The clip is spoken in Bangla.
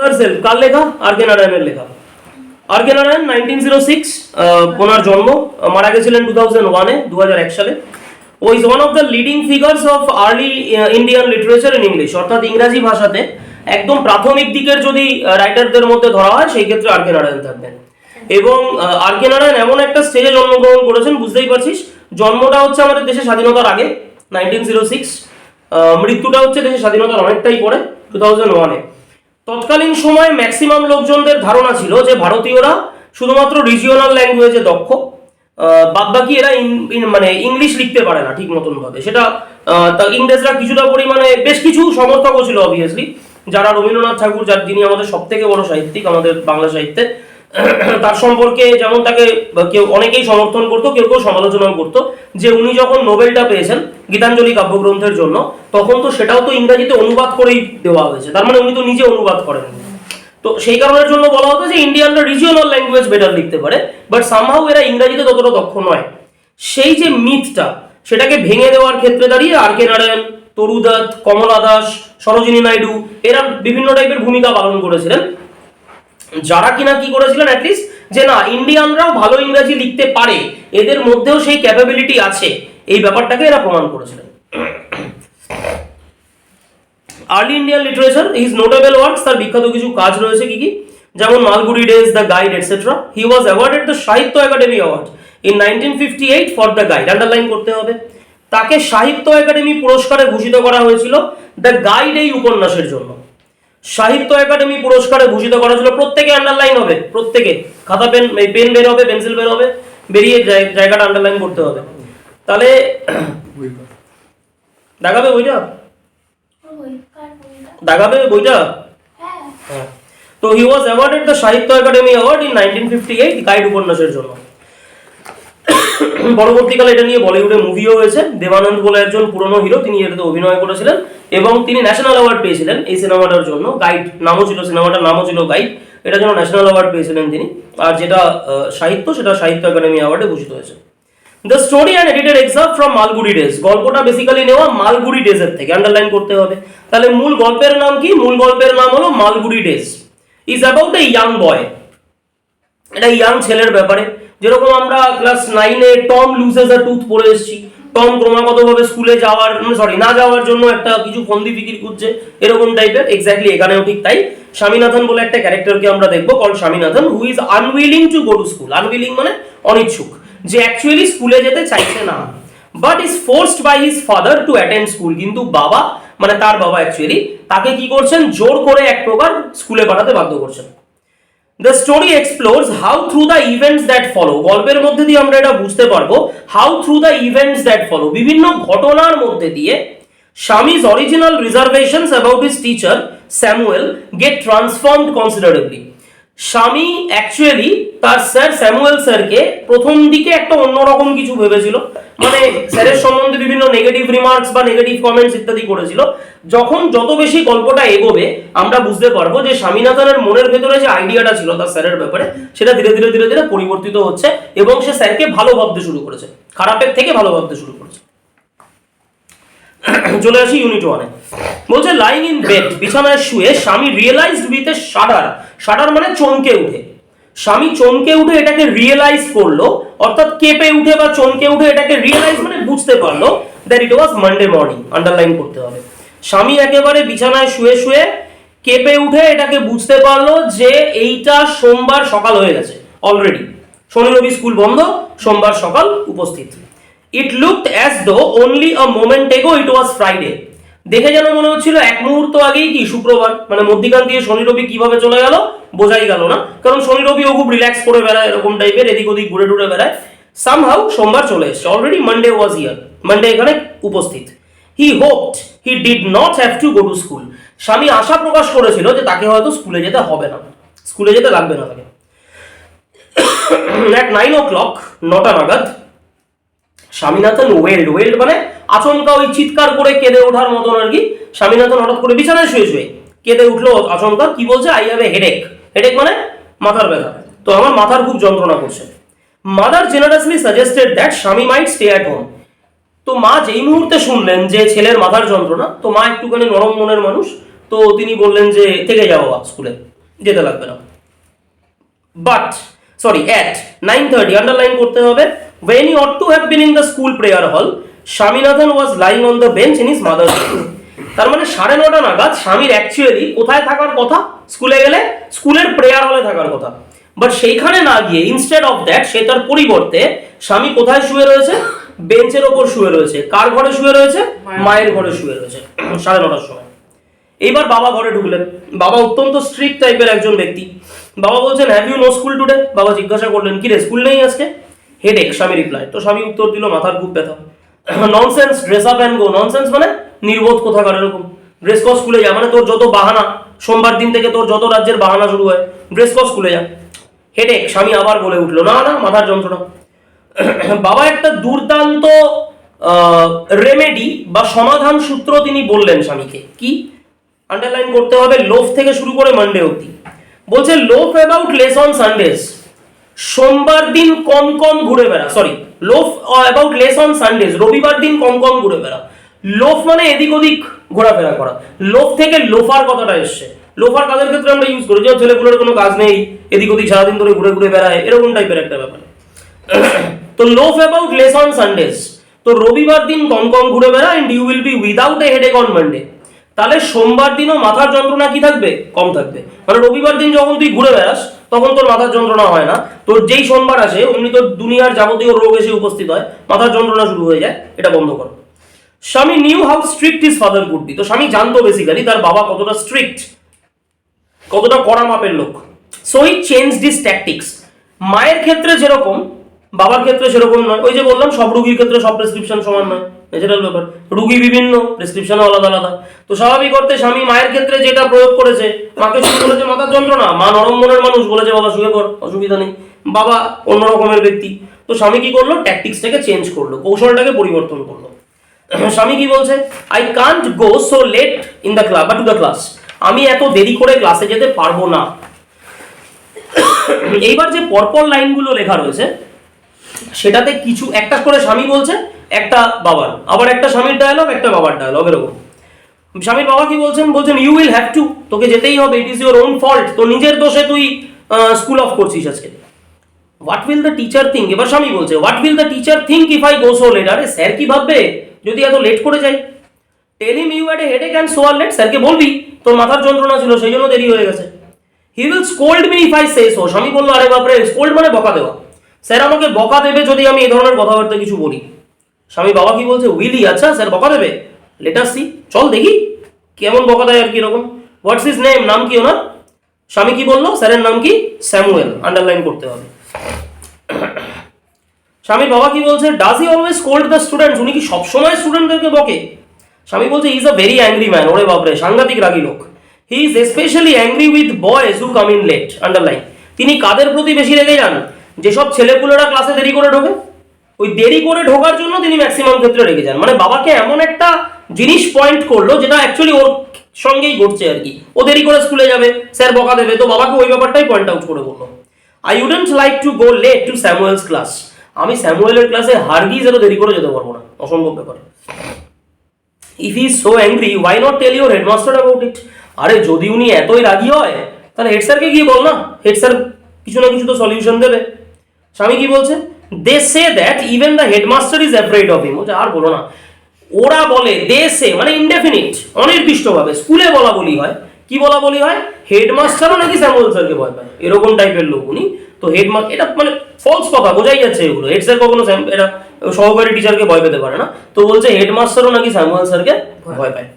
হারসেলফ কার লেখা? আর.কে নারায়ণের লেখা। আর.কে নারায়ণ 1906 ওনার জন্ম, মারা গেছিলেন 2001-এ 2001 সালে। ও is one of the leading figures of early Indian literature in English, অর্থাৎ ইংরাজি ভাষাতে একদম প্রাথমিক দিকের যদি রাইটারদের মধ্যে ধরা হয় সেই ক্ষেত্রে আর.কে নারায়ণ থাকবেন। এবং আর.কে নারায়ণ এমন একটা স্টেজে জন্মগ্রহণ করেছেন, বুঝতেই পারছিস, জন্মটা হচ্ছে আমাদের দেশে স্বাধীনতার আগে 1906, মৃত্যুটা হচ্ছে দেশের স্বাধীনতার অনেকটাই পরে 2001-এ। তৎকালীন সময়ে ম্যাক্সিমাম লোকজনদের ধারণা ছিল যে ভারতীয়রা শুধুমাত্র রিজিওনাল ল্যাঙ্গুয়েজে দক্ষ, বাদ বাকি এরা মানে ইংলিশ লিখতে পারে না ঠিক মতন ভাবে। সেটা ইংরেজরা কিছুটা পরিমাণে, বেশ কিছু সমর্থকও ছিল অবভিয়াসলি, যারা রবীন্দ্রনাথ ঠাকুর, যিনি আমাদের সব থেকে বড় সাহিত্যিক আমাদের বাংলা সাহিত্যে, তার সম্পর্কে যেমন তাকে কেউ অনেকেই সমর্থন করতো, কেউ কেউ সমালোচনাও করতো যে উনি যখন নোবেলটা পেয়েছেন গীতাঞ্জলি কাব্যগ্রন্থের জন্য, তখন তো সেটাও তো ইংরেজিতে অনুবাদ করেই দেওয়া হয়েছে, তার মানে উনি তো নিজে অনুবাদ করেন। তো সেই কারণের জন্য বলা হতো যে ইন্ডিয়ানরা রিজিওনাল ল্যাঙ্গুয়েজ বেটার লিখতে পারে, বাট সামহাউ এরা ইংরেজিতে ততটা দক্ষ নয়। সেই যে মিথটা, সেটাকে ভেঙে দেওয়ার ক্ষেত্রে দাঁড়িয়ে আর.কে নারায়ণ, তরু দত্ত, কমলা দাস, সরোজিনী নাইডু এরা বিভিন্ন টাইপের ভূমিকা পালন করেছিলেন, যারা কিনা কি করেছিলেন অ্যাটলিস্ট যে না, ইন্ডিয়ানরাও ভালো ইংরেজি লিখতে পারে, এদের মধ্যেও সেই ক্যাপাবিলিটি আছে, এই ব্যাপারটাকে এরা প্রমাণ করেছিলেন। Early Indian literature, his notable works, তার বিখ্যাত কিছু কাজ রয়েছে কি কি, যেমন Malgudi days, the guide, etcetera. He was awarded the Sahitya Akademi award in 1958 for the guide, underline করতে হবে। তাকে সাহিত্য একাডেমি পুরস্কারে ভূষিত করা হয়েছিল দ্য গাইড এই উপন্যাসের জন্য। সাহিত্য একাডেমি পুরস্কারে ভূষিত করা ছিল, প্রত্যেকে আন্ডারলাইন হবে, প্রত্যেকে খাতা পেন পেন বের হবে, পেন্সিল বের হবে, বেরিয়ে জায়গাটা আন্ডারলাইন করতে হবে। তাহলে দেখাবে বইটা, দেখাবে বইটা। হ্যাঁ, তো হি was awarded the Sahitya Akademi award in 1958 guide উপন্যাসের জন্য। পরবর্তীকালে এটা নিয়ে বলিউডে মুভিও হয়েছে, দেবানন্দ বলে একজন পুরনো হিরো, তিনি এটাতে অভিনয় করেছিলেন এবং তিনি ন্যাশনাল অ্যাওয়ার্ড পেয়েছিলেন এই সিনেমাটার জন্য। গাইড নামও ছিল, সিনেমাটার নামও ছিল গাইড, এটার জন্য ন্যাশনাল অ্যাওয়ার্ড পেয়েছিলেন তিনি। আর যেটা সাহিত্য, সেটা সাহিত্য একাডেমি অ্যাওয়ার্ডে ভূষিত হয়েছে। The story and edited example from Malgudi days, গল্পটা বেসিক্যালি নেওয়া মালগুড়ি ডেজের থেকে, আন্ডারলাইন করতে হবে। তাহলে মূল গল্পের নাম কি? মূল গল্পের নাম হলো Malgudi days. Is about a young বয়, এটা ইয়াং ছেলের ব্যাপারে। যেরকম আমরা ক্লাস 9-এ টম লুজেস আ টুথ পড়ে এসেছি, টম ক্রমাগতভাবে স্কুলে যাওয়ার না যাওয়ার জন্য একটা কিছু ফন্দি ফিকির খুঁজছে, এরকম টাইপের। এক্স্যাক্টলি এখানেও ঠিক তাই। স্বামীনাথন বলে একটা ক্যারেক্টারকে আমরা দেখবো, call Swaminathan, who is unwilling to go to school. Unwilling মানে অনিচ্ছুক, যে অ্যাকচুয়ালি স্কুলে যেতে চাইছে না, but is forced by his father to attend school. কিন্তু বাবা, মানে তার বাবা অ্যাকচুয়ালি তাকে কি করছেন, জোর করে এক প্রকার স্কুলে পাঠাতে বাধ্য করছেন। The story explores how through the events that follow, গল্পের মধ্যে দিয়ে আমরা এটা বুঝতে পারবো, how through the events that follow, বিভিন্ন ঘটনার মধ্যে দিয়ে Shami's original reservations about his teacher Samuel get transformed considerably. স্বামী অ্যাকচুয়ালি তার স্যার স্যামুয়েল স্যারকে প্রথম দিকে একটা অন্যরকম কিছু ভেবেছিল, মানে স্যারের সম্বন্ধে বিভিন্ন নেগেটিভ রিমার্কস বা নেগেটিভ কমেন্টস ইত্যাদি করেছিল। যত বেশি গল্পটা এগোবে আমরা বুঝতে পারবো যে স্বামীনাথনের মনের ভেতরে যে আইডিয়াটা ছিল তার স্যারের ব্যাপারে, সেটা ধীরে ধীরে ধীরে ধীরে পরিবর্তিত হচ্ছে এবং সে স্যারকে ভালো ভাবতে শুরু করেছে, খারাপের থেকে ভালো ভাবতে শুরু করেছে। চলে আসি ইউনিট 1-এ। বলছে লাইং ইন বেড, বিছানায় শুয়ে স্বামী রিয়েলাইজড উইথ এ শাডার, শাডার মানে চমকে উঠে, স্বামী চমকে উঠে এটাকে রিয়েলাইজ করলো, অর্থাৎ কেঁপে উঠে বা চমকে উঠে এটাকে রিয়েলাইজ মানে বুঝতে পারলো that it was Monday morning, underline করতে হবে। স্বামী একেবারে বিছানায় শুয়ে শুয়ে কেঁপে উঠে এটাকে বুঝতে পারলো যে এইটা সোমবার সকাল হয়ে গেছে অলরেডি, শনি রবি স্কুল বন্ধ, সোমবার সকাল উপস্থিত। It looked as though only a moment ago it was Friday. দেখে যেন মনে হচ্ছিল এক মুহূর্ত আগেই কি শুক্রবার, মানে মধ্যিখান দিয়ে শনি রবি কিভাবে চলে গেল বোঝাই গেল না, কারণ শনি রবিও খুব রিল্যাক্স করে বেড়ায়, এরকম টাইপের এদিক ওদিক ঘুরে টুরে বেড়ায়। সামহাউ সোমবার চলে এসেছে, already Monday was here, Monday এখানে উপস্থিত। He hoped he did not have to go to school. স্বামী আশা প্রকাশ করেছিল যে তাকে হয়তো স্কুলে যেতে হবে না, স্কুলে যেতে লাগবে না তাকে। At 9 o'clock, 9টা নাগাদ, স্বামীনাথন ওয়েল্ড মানে আচমকা ওই চিৎকার করে কেঁদে ওঠার মতন আর কি। স্বামীনাথন হঠাৎ করে বিছানায় শুয়ে শুয়ে কেঁদে উঠলো আচমকা। কি বলছে? I have a headache, headache মানে মাথার ব্যথা, তো আমার মাথার খুব যন্ত্রণা করছে। মাদার জেনারাসলি সাজেস্টেড দ্যাট স্বামী মাইট স্টে অ্যাট হোম। তো মা যেই মুহূর্তে শুনলেন যে ছেলের মাথার যন্ত্রণা, তো মা একটুখানি নরম মনের মানুষ, তো তিনি বললেন যে থেকে যাও বাবা স্কুলে, যেতে লাগবে না। বাট at 9:30 আন্ডারলাইন করতে হবে, when he ought to have been in the school prayer hall, Swaminathan was lying on the bench in his mother's room. তার মানে 9:30 নাগাদ স্বামীর অ্যাকচুয়ালি কোথায় থাকার কথা? স্কুলে গেলে স্কুলের প্রেয়ার হলে থাকার কথা, বাট সেইখানে না গিয়ে ইনস্টেড অফ দ্যাট সে তার পরিবর্তে স্বামী কোথায় শুয়ে রয়েছে? বেঞ্চের ওপর শুয়ে রয়েছে। কার ঘরে শুয়ে রয়েছে? মায়ের ঘরে শুয়ে রয়েছে 9:30 সময়। এইবার বাবা ঘরে ঢুকলেন। বাবা অত্যন্ত স্ট্রিক্ট টাইপের একজন ব্যক্তি। বাবা বলছেন, have you no school today? বাবা জিজ্ঞাসা করলেন, কি রে স্কুল নেই আজকে? হেডেক, স্বামী রিপ্লাই। তো স্বামী উত্তর দিল, মাথার খুব ব্যথা। Nonsense, dress up and go. Nonsense মানে নির্বোধ কোথাকার, এরকম ড্রেস কর স্কুলে যা, মানে তোর যত বাহানা, সোমবার দিন থেকে তোর যত রাজ্যের বাহানা শুরু হয়, ড্রেস কর স্কুলে যা। হেডেক, স্বামী আবার বলে উঠলো, না না মাথার যন্ত্রণা। বাবা একটা দুর্দান্ত রেমেডি বা সমাধান সূত্র তিনি বললেন স্বামীকে। কি? আন্ডারলাইন করতে হবে, লোফ থেকে শুরু করে মানডে অবধি। বলছে loaf about less on Sundays, সোমবার দিন কম কম ঘুরে বেড়া। Sorry, loaf about less on Sundays, রবিবার দিন কম কম ঘুরে বেড়া। লোফ মানে এদিক ওদিক ঘোরাফেরা করা। লোফ থেকে লোফার কথাটা এসছে। লোফার কাদের ক্ষেত্রে আমরা ইউজ করি? যে ছেলেগুলোর কোনো কাজ নেই, এদিক ওদিক সারাদিন ধরে ঘুরে ঘুরে বেড়ায়, এরকম টাইপের একটা ব্যাপার। তো loaf about less on Sundays, তো রবিবার দিন কম কম ঘুরে বেড়া, and you will be without a headache on Monday. তাহলে সোমবার দিনও মাথার যন্ত্রণা কি থাকবে? কম থাকবে। মানে রবিবার দিন যখন তুই ঘুরে বেড়াস তখন তোর মাথার যন্ত্রণা হয় না, তোর যেই সোমবার আসে অমনি তোর দুনিয়ার যাবতীয় রোগ এসে উপস্থিত হয়, মাথার যন্ত্রণা শুরু হয়ে যায়। এটা বন্ধ কর। স্বামী new how strict his father could be. তো স্বামী জানতো বেসিক্যালি তার বাবা কতটা স্ট্রিক্ট, কতটা কড়া মাপের লোক। So he changed his tactics. মায়ের ক্ষেত্রে যেরকম বাবার ক্ষেত্রে সেরকম নয়। ওই যে বললাম, সব রুগীর ক্ষেত্রে সব প্রেসক্রিপশন সমান নয়, ন্যাচারাল ব্যাপার। রুগী বিভিন্ন, প্রেসক্রিপশনও আলাদা আলাদা। তো স্বাভাবিক অর্থে স্বামী মায়ের ক্ষেত্রে যেটা প্রয়োগ করেছে, মাকে শুরু করেছে মাথার যন্ত্রণা, মা নরম মনের মানুষ, বলেছে বাবা শুয়ে পড়, অসুবিধা নেই। বাবা অন্য রকমের ব্যক্তি। তো স্বামী কি করলো? ট্যাকটিক্সটাকে চেঞ্জ করলো, কৌশলটাকে পরিবর্তন করলো। স্বামী কি বলছে? I can't go so late in the class বা টু দ্য ক্লাস, আমি এত দেরি করে ক্লাসে যেতে পারবো না। এইবার যে পরপর লাইনগুলো লেখা রয়েছে সেটাতে কিছু একটা করে স্বামী বলছে, একটা বাবার, আবার একটা স্বামীর ডায়ালগ, একটা বাবার ডায়ালগ, এরকম। স্বামীর বাবা কি বলছেন? বলছেন ইউ উইল হ্যাভ টু, তোকে যেতেই হবে, it is your own fault, তো নিজের দোষে তুই স্কুল অফ করছিস আজকে। What will the teacher think? এবার স্বামী বলছে what will the teacher think if I go so late. আরে স্যার কি ভাববে যদি এত লেট করে যাই? Tell him you had a headache and so are late, স্যারকে বলবি তোর মাথার যন্ত্রণা ছিল সেই জন্য দেরি হয়ে গেছে। He will scold me if I say so. স্বামী বললো, আরে বাপরে, স্কোল্ড মানে বকা দেওয়া, স্যার আমাকে বকা দেবে যদি আমি এই ধরনের কথাবার্তা কিছু বলি। স্বামী বাবা কি বলছে? উইলি, আচ্ছা স্যার বকা দেবে, লেট আস সি, চল দেখি কেমন বকা দেয় আর কি রকম। হোয়াটস হিজ নেম, নাম কি ওনার? স্বামী কি বললো? স্যারের নাম কি? স্যামুয়েল, আন্ডারলাইন করতে হবে। স্বামীর বাবা কি বলছে? Does he always scold the students, উনি কি সবসময় স্টুডেন্টদেরকে বকে? স্বামী বলছে he is a very angry man. ওরে বাপরে, সাংঘাতিক রাগী লোক। He is specially angry with boys who come in late, underline. তিনি কাদের প্রতি বেশি রেগে যান? যেসব ছেলেপুলেরা ক্লাসে দেরি করে ঢোকে, ওই দেরি করে ঢোকার জন্য তিনি ম্যাক্সিমাম ক্ষেত্রে রেগে যান। মানে বাবাকে এমন একটা জিনিস পয়েন্ট করলো যেটা অ্যাকচুয়ালি ওর সঙ্গেই ঘটছে আর কি। ও দেরি করে স্কুলে যাবে, স্যার বকা দেবে, তো বাবাকে ওই ব্যাপারটাই পয়েন্ট আউট করে বললো, I wouldn't like to go late to Samuel's class, আমি স্যামুয়েলের ক্লাসে হারগিজ এত দেরি করে যেতে পারবো না, অসম্ভব ব্যাপার। If he is so angry why not tell your headmaster about it. আরে যদি উনি এতই রাগী হয় তাহলে হেড স্যারকে গিয়ে বল না, হেড স্যার কিছু না কিছু তো সলিউশন দেবে। স্বামী কি বলছে? They say that even the headmaster is afraid of him. আর বলো না, ওরা বলে, দে সে মানে ইনডেফিনিট, অনির্দিষ্টভাবে স্কুলে বলা বলি হয়। কি বলা বলি হয়? হেডমাস্টারও নাকি স্যামুয়েল স্যারকে ভয় পায়, এরকম টাইপের লোক উনি। তো হেডমাস্টার, এটা মানে ফলস কথা, বোঝাই যাচ্ছে এগুলো। হেড স্যার কখনো এটা সহকারী টিচারকে ভয় পেতে পারে না, তো বলছে হেডমাস্টারও নাকি স্যামুয়েল স্যারকে ভয় পায়।